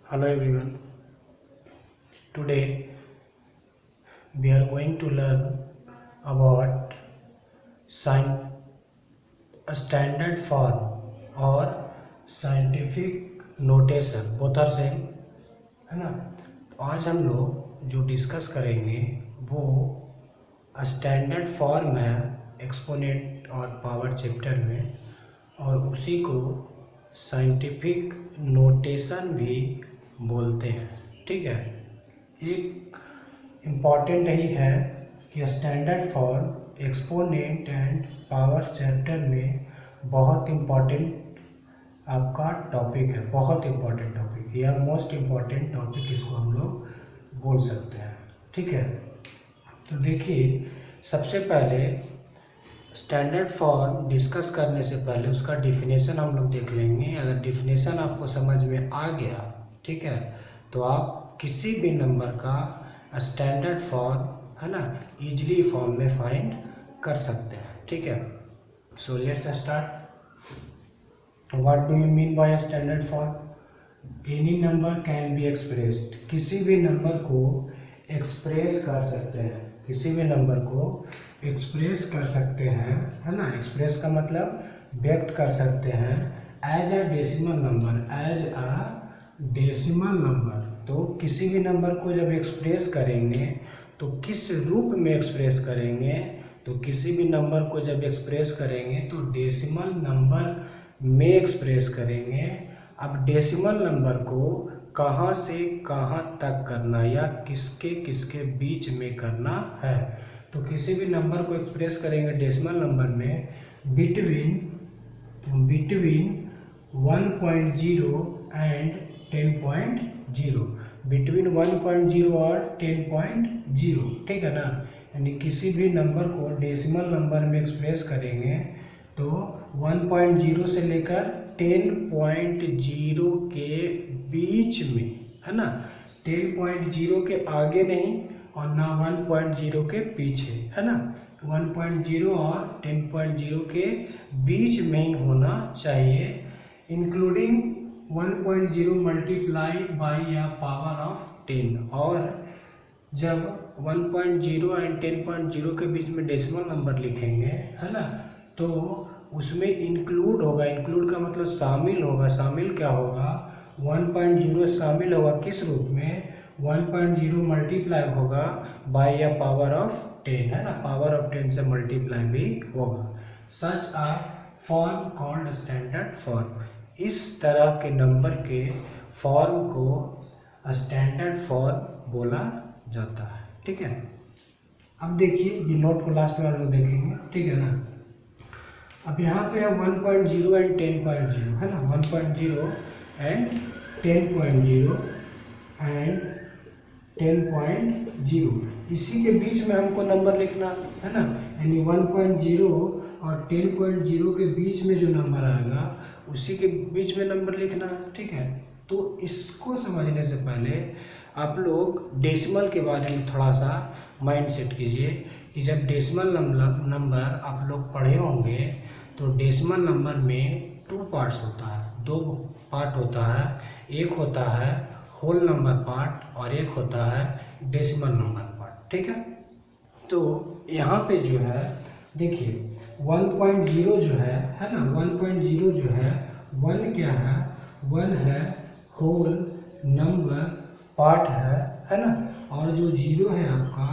Hello everyone. Today we are going to learn about science, a standard form or scientific notation. Both are same, है ना। तो आज हम लोग जो डिस्कस करेंगे वो स्टैंडर्ड फॉर्म है एक्सपोनेंट और पावर चैप्टर में, और उसी को साइंटिफिक नोटेशन भी बोलते हैं। ठीक है, एक इम्पॉर्टेंट ही है कि standard form exponent and power chapter में बहुत इम्पॉर्टेंट आपका टॉपिक है, बहुत इम्पॉर्टेंट टॉपिक या मोस्ट इम्पॉर्टेंट टॉपिक इसको हम लोग बोल सकते हैं। ठीक है, तो देखिए सबसे पहले स्टैंडर्ड फॉर्म डिस्कस करने से पहले उसका डिफिनेशन हम लोग देख लेंगे। अगर डिफिनेशन आपको समझ में आ गया, ठीक है, तो आप किसी भी नंबर का स्टैंडर्ड फॉर्म, है ना, इजीली फॉर्म में फाइंड कर सकते हैं। ठीक है, so let's start. What do you mean by standard form? Any number can be expressed, किसी भी नंबर को एक्सप्रेस कर सकते हैं, किसी भी नंबर को एक्सप्रेस कर सकते हैं, है ना। एक्सप्रेस का मतलब व्यक्त कर सकते हैं as a decimal number, as a decimal number. तो किसी भी नंबर को जब एक्सप्रेस करेंगे तो किस रूप में एक्सप्रेस करेंगे? तो किसी भी नंबर को जब एक्सप्रेस करेंगे तो डेसिमल नंबर में एक्सप्रेस करेंगे। अब डेसिमल नंबर को कहाँ से कहाँ तक करना या किसके किसके बीच में करना है, तो किसी भी नंबर को एक्सप्रेस करेंगे डेसिमल नंबर में बिटवीन 1.0 एंड 10.0, बिटवीन 1.0 और 10.0। ठीक है ना, यानी किसी भी नंबर को डेसिमल नंबर में एक्सप्रेस करेंगे तो 1.0 से लेकर 10.0 के बीच में, है ना। 10.0 के आगे नहीं और ना 1.0 के पीछे, है ना। 1.0 और 10.0 के बीच में ही होना चाहिए, इंक्लूडिंग 1.0 मल्टीप्लाई बाई या पावर ऑफ 10। और जब 1.0 एंड 10.0 के बीच में डेसिमल नंबर लिखेंगे, है ना, तो उसमें इंक्लूड होगा, इंक्लूड का मतलब शामिल होगा। शामिल क्या होगा? 1.0 शामिल होगा किस रूप में? 1.0 मल्टीप्लाई होगा बाय या पावर ऑफ 10, है ना, पावर ऑफ 10 से मल्टीप्लाई भी होगा। सच आ फॉर्म कॉल्ड स्टैंडर्ड फॉर्म, इस तरह के नंबर के फॉर्म को स्टैंडर्ड फॉर्म बोला जाता है। ठीक है, अब देखिए ये नोट को लास्ट में हम लोग देखेंगे। ठीक है ना, अब यहाँ पे है 1.0 एंड 10.0, है ना। 1.0 एंड 10.0 एंड 10.0, इसी के बीच में हमको नंबर लिखना है ना, यानी 1.0 और 10.0 के बीच में जो नंबर आएगा उसी के बीच में नंबर लिखना है। ठीक है, तो इसको समझने से पहले आप लोग डेसिमल के बारे में थोड़ा सा माइंड सेट कीजिए कि जब डेसिमल नंबर आप लोग पढ़े होंगे तो डेसिमल नंबर में 2 पार्ट्स होता है, 2 पार्ट होता है। एक होता है होल नंबर पार्ट और एक होता है डेसिमल नंबर पार्ट। ठीक है, तो यहाँ पे जो है देखिए 1.0 जो है ना, 1.0 जो है 1 क्या है? 1 है होल नंबर पार्ट है ना, और जो 0 है आपका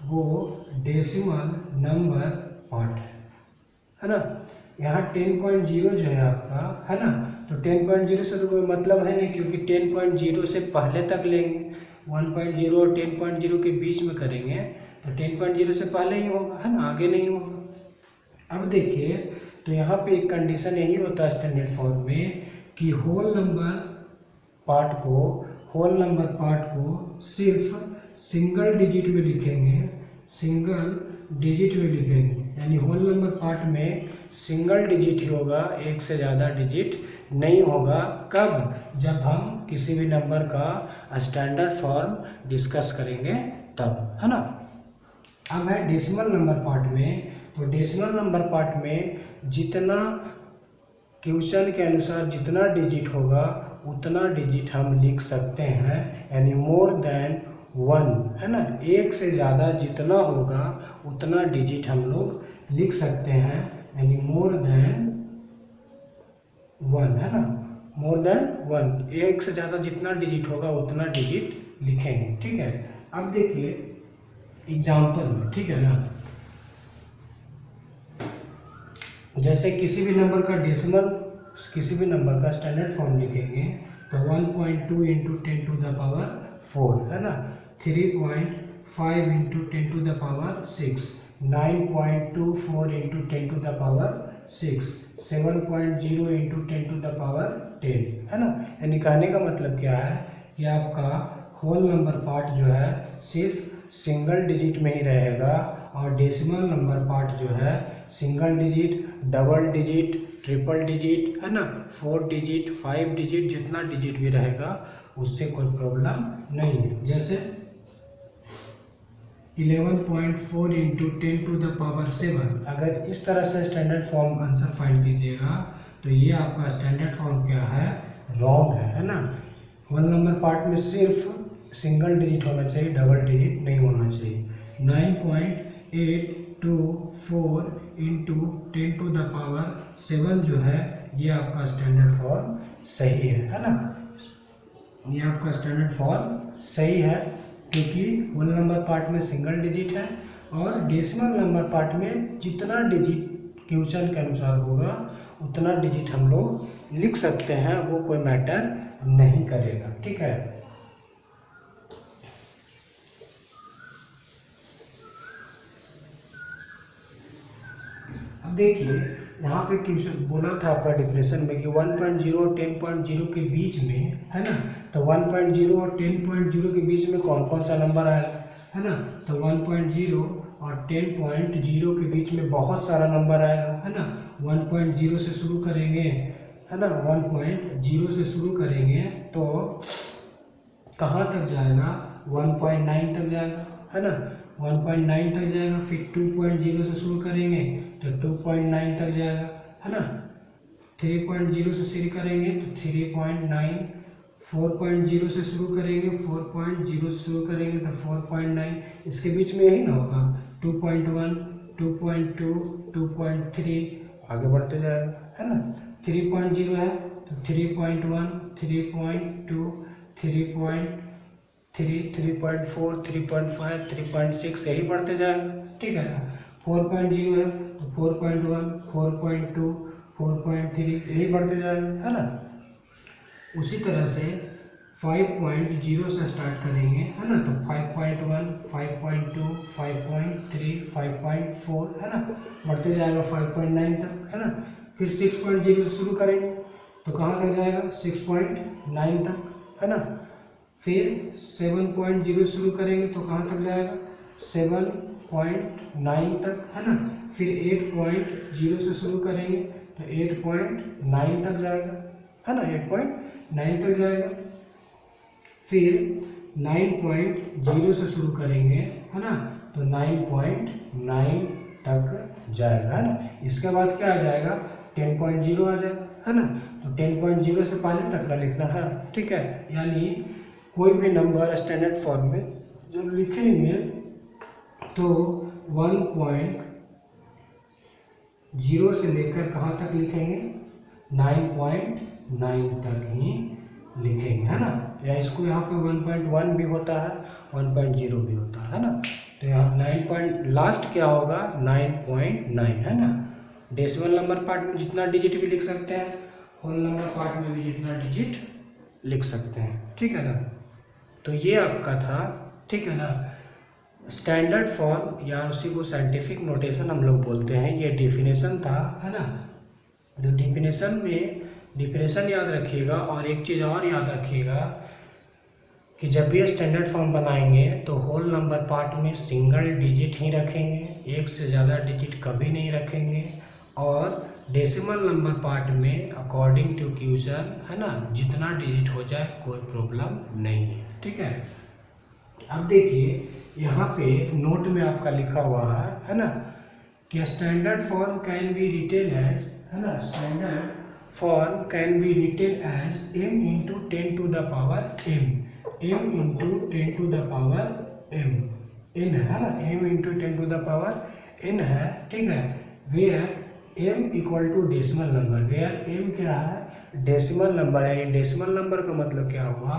वो डेसिमल नंबर पार्ट है ना। यहाँ 10.0 जो है आपका, है ना, तो 10.0 से तो कोई मतलब है नहीं, क्योंकि 10.0 से पहले तक लेंगे। 1.0 और 10.0 के बीच में करेंगे तो 10.0 से पहले ही होगा, है ना, आगे नहीं होगा। अब देखिए, तो यहाँ पे एक कंडीशन यही होता है स्टैंडर्ड फॉर्म में कि होल नंबर पार्ट को सिर्फ सिंगल डिजिट में लिखेंगे, सिंगल डिजिट में लिखेंगे, यानी होल नंबर पार्ट में सिंगल डिजिट ही होगा, एक से ज़्यादा डिजिट नहीं होगा। कब? जब हम किसी भी नंबर का स्टैंडर्ड फॉर्म डिस्कस करेंगे तब, है ना। अब है डेसिमल नंबर पार्ट में, तो डेसिमल नंबर पार्ट में जितना क्वेश्चन के अनुसार जितना डिजिट होगा उतना डिजिट हम लिख सकते हैं, यानी मोर देन 1, है ना। एक से ज़्यादा जितना होगा उतना डिजिट हम लोग लिख सकते हैं, यानी मोर देन 1, है ना। मोर देन 1, एक से ज़्यादा जितना डिजिट होगा उतना डिजिट लिखेंगे, ठीक है। अब देखिए एग्जाम्पल में, ठीक है ना, जैसे किसी भी नंबर का डेसिमल, किसी भी नंबर का स्टैंडर्ड फॉर्म लिखेंगे तो 1.2 इंटू 10 टू द पावर 4, है ना। 3.5 into 10 to the power 6, 9.24 into 10 to the power 6, 7.0 into 10 to the power 10, है ना। यानी कहने का मतलब क्या है कि आपका होल नंबर पार्ट जो है सिर्फ सिंगल डिजिट में ही रहेगा, और डेसिमल नंबर पार्ट जो है single digit, double digit, triple digit, है ना, 4 डिजिट, 5 डिजिट, जितना डिजिट भी रहेगा उससे कोई प्रॉब्लम नहीं है। जैसे 11.4 इंटू 10 टू द पावर 7, अगर इस तरह से स्टैंडर्ड फॉर्म आंसर फाइंड कीजिएगा तो ये आपका स्टैंडर्ड फॉर्म क्या है, रॉन्ग है ना। होल नंबर पार्ट में सिर्फ सिंगल डिजिट होना चाहिए, डबल डिजिट नहीं होना चाहिए। 9.824 इंटू 10 टू द पावर 7 जो है ये आपका स्टैंडर्ड फॉर्म सही है ना। ये आपका स्टैंडर्ड फॉर्म सही है क्योंकि होल नंबर पार्ट में सिंगल डिजिट है, और डेसिमल नंबर पार्ट में जितना डिजिट क्वेश्चन के अनुसार होगा उतना डिजिट हम लोग लिख सकते हैं, वो कोई मैटर नहीं करेगा, ठीक है। अब देखिए यहाँ पे क्वेश्चन बोला था आपका डिफिनेशन में कि 1.0 और 10.0 के बीच में, है ना, तो 1.0 और 10.0 के बीच में कौन कौन सा नंबर आएगा, है ना। तो 1.0 और 10.0 के बीच में बहुत सारा नंबर आएगा, है ना। 1.0 से शुरू करेंगे, है ना, 1.0 से शुरू करेंगे तो कहाँ तक जाएगा, 1.9 तक जाएगा, है ना, 1.9 तक जाएगा। फिर 2.0 से शुरू करेंगे तो 2.9 तक जाएगा, है ना। 3.0 से शुरू करेंगे तो 3.9, 4.0 से शुरू करेंगे, 4.0 से शुरू करेंगे तो 4.9, इसके बीच में यही ना होगा। 2.1, 2.2, 2.3 आगे बढ़ते जाएगा, है ना। 3.0 है तो 3.1, 3.2, 3.3, 3.4, 3.5, 3.6 यही बढ़ते जाएगा, ठीक है ना। 4.0 है तो 4.1, 4.2, 4.3 यही बढ़ते जाएगा, है ना। उसी तरह से 5.0 से स्टार्ट करेंगे, है ना, तो 5.1, 5.2, 5.3, 5.4, है ना, बढ़ते जाएगा 5.9 तक, है ना। फिर 6.0 से शुरू करेंगे तो कहाँ तक जाएगा, 6.9 तक, है ना। फिर 7.0 शुरू करेंगे तो कहाँ तक जाएगा, 7.9 तक, है ना। फिर 8.0 से शुरू करेंगे तो 8.9 तक जाएगा, है ना, 8.9 तक जाएगा। फिर 9.0 से शुरू करेंगे, है ना, तो 9.9 तक जाएगा, है ना। इसके बाद क्या आ जाएगा, 10.0 आ जाएगा, है ना। तो 10.0 से पहले तक का लिखना है, ठीक है। यानी कोई भी नंबर स्टैंडर्ड फॉर्म में जब लिखेंगे तो 1.0 से लेकर कहाँ तक लिखेंगे, 9.9 तक ही लिखेंगे, है ना। या इसको यहाँ पे 1.1 भी होता है, 1.0 भी होता है ना। तो यहाँ 9 लास्ट क्या होगा, 9.9, है ना। डेसिमल नंबर पार्ट में जितना डिजिट भी लिख सकते हैं, होल नंबर पार्ट में भी जितना डिजिट लिख सकते हैं, ठीक है ना। तो ये आपका था, ठीक है ना, स्टैंडर्ड फॉर्म या उसी को साइंटिफिक नोटेशन हम लोग बोलते हैं। ये डिफिनेशन था, है ना। तो डिफिनेशन में डिफिनेशन याद रखिएगा, और एक चीज़ और याद रखिएगा कि जब भी स्टैंडर्ड फॉर्म बनाएंगे तो होल नंबर पार्ट में सिंगल डिजिट ही रखेंगे, एक से ज़्यादा डिजिट कभी नहीं रखेंगे, और डेसिमल नंबर पार्ट में अकॉर्डिंग टू क्वेश्चन, है ना, जितना डिजिट हो जाए कोई प्रॉब्लम नहीं है, ठीक है। अब देखिए यहाँ पे नोट में आपका लिखा हुआ है ना, कि standard form can be written as, है ना, standard form can be written as m into 10 to the power m, m into 10 to the power m, n है ना, m into 10 to the power n है, ठीक है। Where m equal to decimal number, where m क्या है, decimal number है। Decimal number का मतलब क्या हुआ,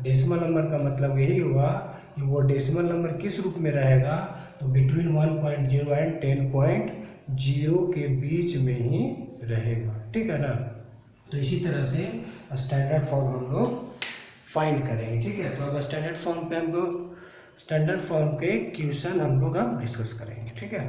डेसिमल नंबर का मतलब यही हुआ कि वो डेसिमल नंबर किस रूप में रहेगा, तो बिटवीन 1.0 एंड 10.0 के बीच में ही रहेगा, ठीक है ना। तो इसी तरह से स्टैंडर्ड फॉर्म हम लोग फाइंड करेंगे, ठीक है। तो अब स्टैंडर्ड फॉर्म पे हम लोग स्टैंडर्ड फॉर्म के क्वेश्चन हम लोग अब डिस्कस करेंगे, ठीक है।